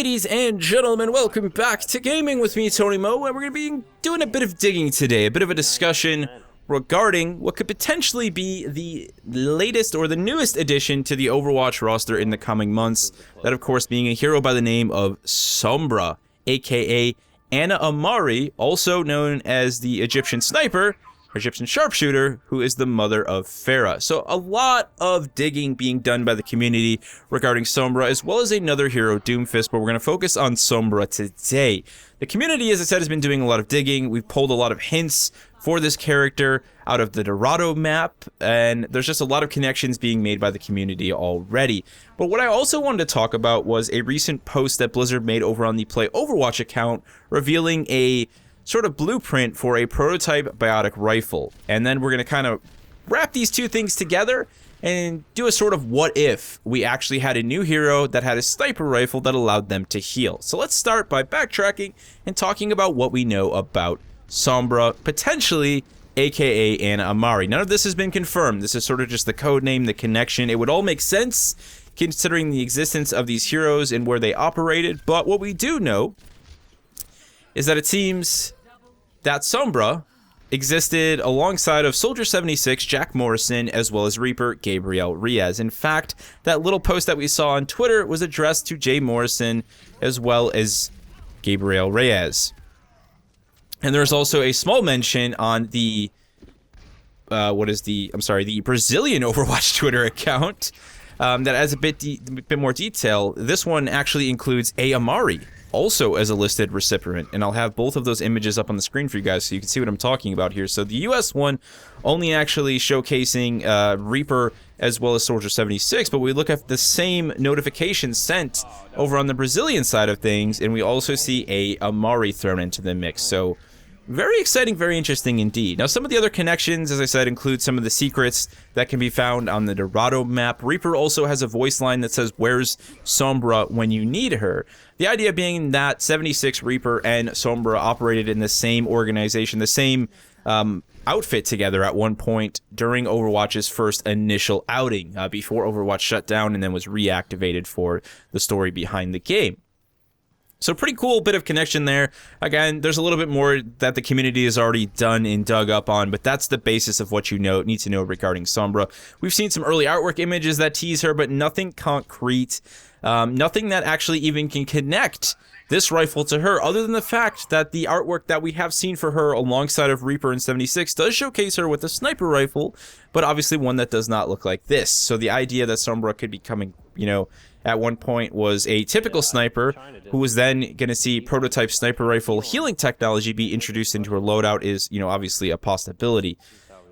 Ladies and gentlemen, welcome back to Gaming with me, Tony Mo, and we're going to be doing a bit of digging today, a bit of a discussion regarding what could potentially be the latest or the newest addition to the Overwatch roster in the coming months, that of course being a hero by the name of Sombra, aka Anna Amari, also known as the Egyptian sniper, Egyptian sharpshooter, who is the mother of Farah. So a lot of digging being done by the community regarding Sombra, as well as another hero, Doomfist, but we're going to focus on Sombra today. The community, as I said, has been doing a lot of digging. We've pulled a lot of hints for this character out of the Dorado map, and there's just a lot of connections being made by the community already. But what I also wanted to talk about was a recent post that Blizzard made over on the Play Overwatch account, revealing a sort of blueprint for a prototype biotic rifle. And then we're going to kind of wrap these two things together and do a sort of what if we actually had a new hero that had a sniper rifle that allowed them to heal. So let's start by backtracking and talking about what we know about Sombra, potentially aka Anna Amari. None of this has been confirmed. This is sort of just the code name, the connection. It would all make sense considering the existence of these heroes and where they operated, but what we do know is that it seems that Sombra existed alongside of Soldier 76, Jack Morrison, as well as Reaper Gabriel Reyes. In fact, that little post that we saw on Twitter was addressed to Jay Morrison as well as Gabriel Reyes. And there's also a small mention on the the Brazilian Overwatch Twitter account that adds a bit more detail. This one actually includes A. Amari, also as a listed recipient, and I'll have both of those images up on the screen for you guys so you can see what I'm talking about here. So the US one only actually showcasing Reaper as well as Soldier 76, but we look at the same notification sent over on the Brazilian side of things, and we also see A. Amari thrown into the mix. So very exciting, very interesting indeed. Now, some of the other connections, as I said, include some of the secrets that can be found on the Dorado map. Reaper also has a voice line that says, "Where's Sombra when you need her?" The idea being that 76, Reaper, and Sombra operated in the same organization, the same outfit together at one point during Overwatch's first initial outing, before Overwatch shut down and then was reactivated for the story behind the game. So pretty cool bit of connection there. Again, there's a little bit more that the community has already done and dug up on, but that's the basis of what you need to know regarding Sombra. We've seen some early artwork images that tease her, but nothing concrete, nothing that actually even can connect this rifle to her, other than the fact that the artwork that we have seen for her alongside of Reaper and 76 does showcase her with a sniper rifle, but obviously one that does not look like this. So the idea that Sombra could be coming, at one point was a typical sniper who was then going to see prototype sniper rifle healing technology be introduced into her loadout is, obviously a possibility.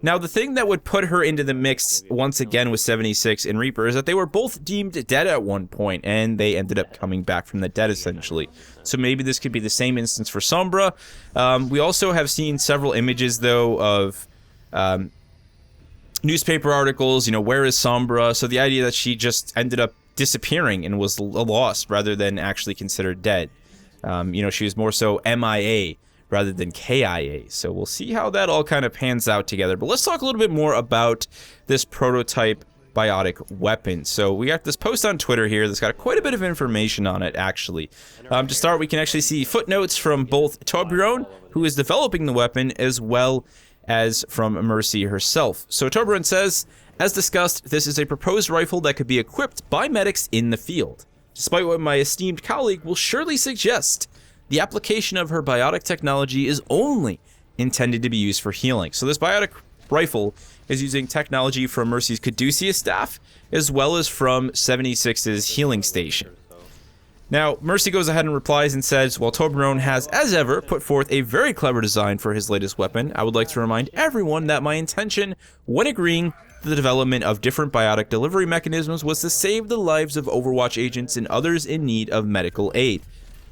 Now, the thing that would put her into the mix once again with 76 and Reaper is that they were both deemed dead at one point, and they ended up coming back from the dead, essentially. So maybe this could be the same instance for Sombra. We also have seen several images, though, of newspaper articles, where is Sombra? So the idea that she just ended up disappearing and was lost rather than actually considered dead. She was more so MIA rather than KIA. So we'll see how that all kind of pans out together. But let's talk a little bit more about this prototype biotic weapon. So we got this post on Twitter here that's got quite a bit of information on it, actually. To start, we can actually see footnotes from both Toblerone, who is developing the weapon, as well as from Mercy herself. So Toblerone says, "As discussed, this is a proposed rifle that could be equipped by medics in the field. Despite what my esteemed colleague will surely suggest, the application of her biotic technology is only intended to be used for healing." So this biotic rifle is using technology from Mercy's Caduceus staff, as well as from 76's healing station. Now, Mercy goes ahead and replies and says, "While Toblerone has, as ever, put forth a very clever design for his latest weapon, I would like to remind everyone that my intention, when agreeing the development of different biotic delivery mechanisms, was to save the lives of Overwatch agents and others in need of medical aid.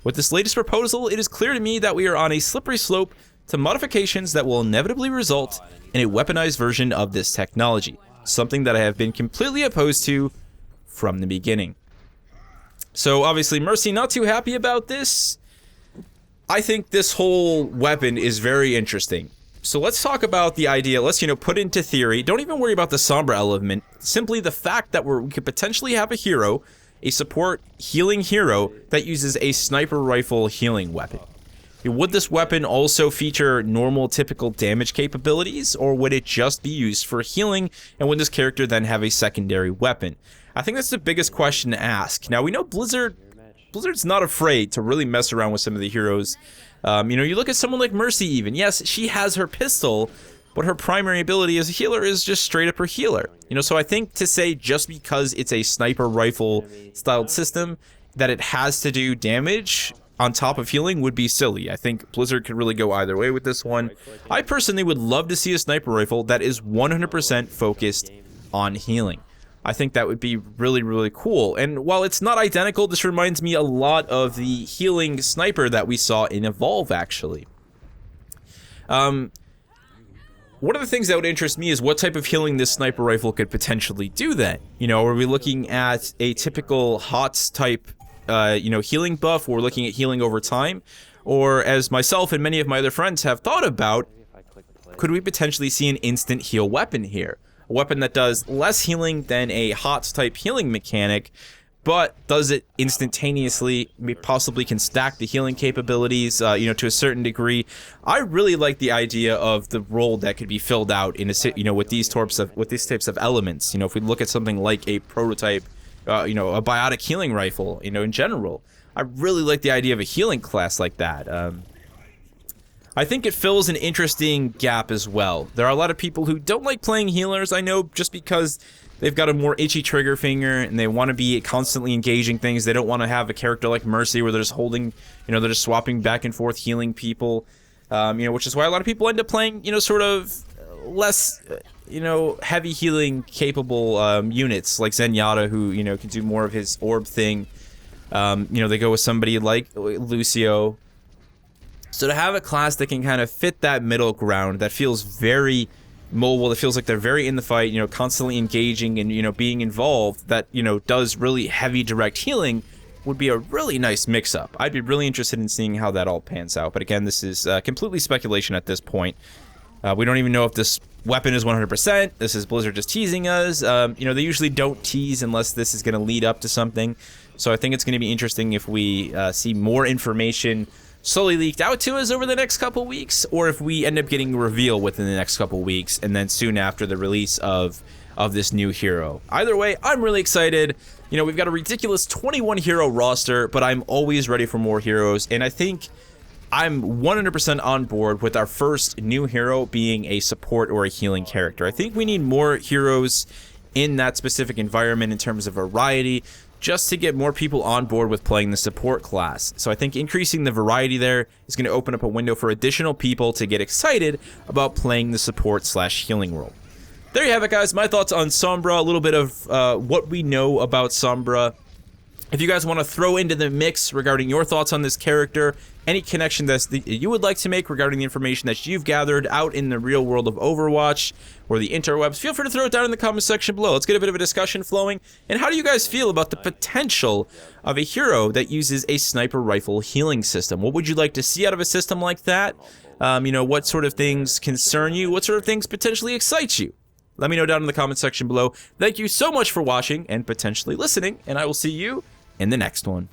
With this latest proposal, it is clear to me that we are on a slippery slope to modifications that will inevitably result in a weaponized version of this technology, something that I have been completely opposed to from the beginning." So obviously Mercy not too happy about this. I think this whole weapon is very interesting. So let's talk about the idea. Let's, put into theory. Don't even worry about the Sombra element. Simply the fact that we could potentially have a hero a support healing hero that uses a sniper rifle healing weapon. Would this weapon also feature normal typical damage capabilities, or would it just be used for healing, and would this character then have a secondary weapon? I think that's the biggest question to ask. Now, we know Blizzard's not afraid to really mess around with some of the heroes. You know, you look at someone like Mercy even. Yes, she has her pistol, but her primary ability as a healer is just straight up her healer. You know, so I think to say just because it's a sniper rifle styled system that it has to do damage on top of healing would be silly. I think Blizzard could really go either way with this one. I personally would love to see a sniper rifle that is 100% focused on healing. I think that would be really, really cool. And while it's not identical, this reminds me a lot of the healing sniper that we saw in Evolve, actually. One of the things that would interest me is what type of healing this sniper rifle could potentially do then. You know, are we looking at a typical HOTS type you know, healing buff? We're looking at healing over time, or as myself and many of my other friends have thought about, could we potentially see an instant heal weapon here? A weapon that does less healing than a HOTS type healing mechanic, but does it instantaneously, possibly can stack the healing capabilities, you know, to a certain degree. I really like the idea of the role that could be filled out in a, you know, with these types of elements. You know, if we look at something like a prototype, you know, a biotic healing rifle, you know, in general. I really like the idea of a healing class like that. I think it fills an interesting gap as well. There are a lot of people who don't like playing healers, I know, just because they've got a more itchy trigger finger and they want to be constantly engaging things. They don't want to have a character like Mercy where they're just holding, you know, they're just swapping back and forth healing people. You know, which is why a lot of people end up playing, you know, sort of less, you know, heavy healing capable units like Zenyatta, who, you know, can do more of his orb thing. You know, they go with somebody like Lucio. So to have a class that can kind of fit that middle ground, that feels very mobile, that feels like they're very in the fight, you know, constantly engaging and, you know, being involved, that, you know, does really heavy direct healing, would be a really nice mix-up. I'd be really interested in seeing how that all pans out. But again, this is completely speculation at this point. We don't even know if this weapon is 100%. This is Blizzard just teasing us. You know, they usually don't tease unless this is going to lead up to something. So I think it's going to be interesting if we see more information slowly leaked out to us over the next couple weeks, or if we end up getting a reveal within the next couple weeks, and then soon after the release of this new hero. Either way, I'm really excited. You know, we've got a ridiculous 21 hero roster, but I'm always ready for more heroes, and I think I'm 100% on board with our first new hero being a support or a healing character. I think we need more heroes in that specific environment in terms of variety, just to get more people on board with playing the support class. So I think increasing the variety there is going to open up a window for additional people to get excited about playing the support/healing role. There you have it, guys. My thoughts on Sombra, a little bit of what we know about Sombra. If you guys want to throw into the mix regarding your thoughts on this character, any connection that you would like to make regarding the information that you've gathered out in the real world of Overwatch or the interwebs, feel free to throw it down in the comment section below. Let's get a bit of a discussion flowing. And how do you guys feel about the potential of a hero that uses a sniper rifle healing system? What would you like to see out of a system like that? You know, what sort of things concern you? What sort of things potentially excite you? Let me know down in the comment section below. Thank you so much for watching and potentially listening, and I will see you in the next one.